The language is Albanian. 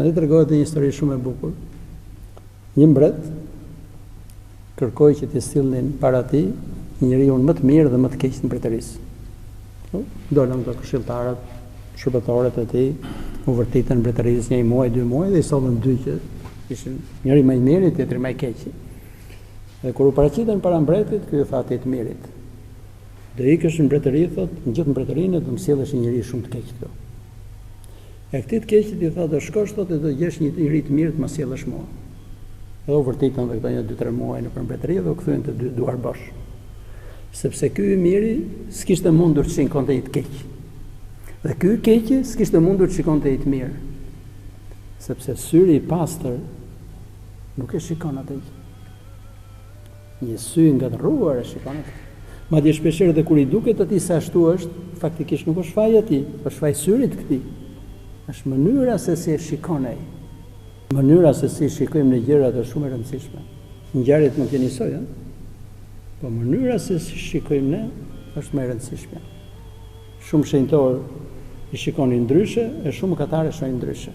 Dhe tregohet një histori shumë e bukur. Një mbret kërkoi që t'i sillnin para tij njeriu më të mirë dhe më të keq në mbretërisë. Dolën të këshilltarët, shërbëtorët e tij, u vërtitën mbretërisë 1 muaj, 2 muaj dhe i sollën 2 që ishin njëri më i miri, tjetri më i keq. Dhe kur u paraqiten para mbretit, ky i tha atit të mirit: "Do ikësh në mbretëri, thotë, në gjithë mbretërinë do më sjellësh një njeri shumë të keq këtu." E këtij të keqit i tha: "Do shkosh, thotë, do gjesh një njeri të mirë të më sjellësh mua." Dhe u vërtitën dhe këto 1-2-3 muaj në mbretëri dhe u kthyen të dy duar bosh. Sepse ky i miri s'kishte mundur të shikonte i të keq. Dhe ky i keqi s'kishte mundur të shikonte i të mirë. Sepse syri i pastër nuk e shikon atë. Një sy ngatërruar e shikon atë. Madje shpeshherë dhe kur i duket atij se ashtu është, faktikisht nuk është faji atij, është faji syrit këtij. Është mënyra se si e shikon ai. Mënyra se si shikojmë në gjërat është shumë e rëndësishme. Ngjarjet nuk jeni soi, po mënyra se si shikojmë ne është më e rëndësishme. Shumë shenjtor i shikonin ndryshe, e shumë mëkatarë shohin ndryshe.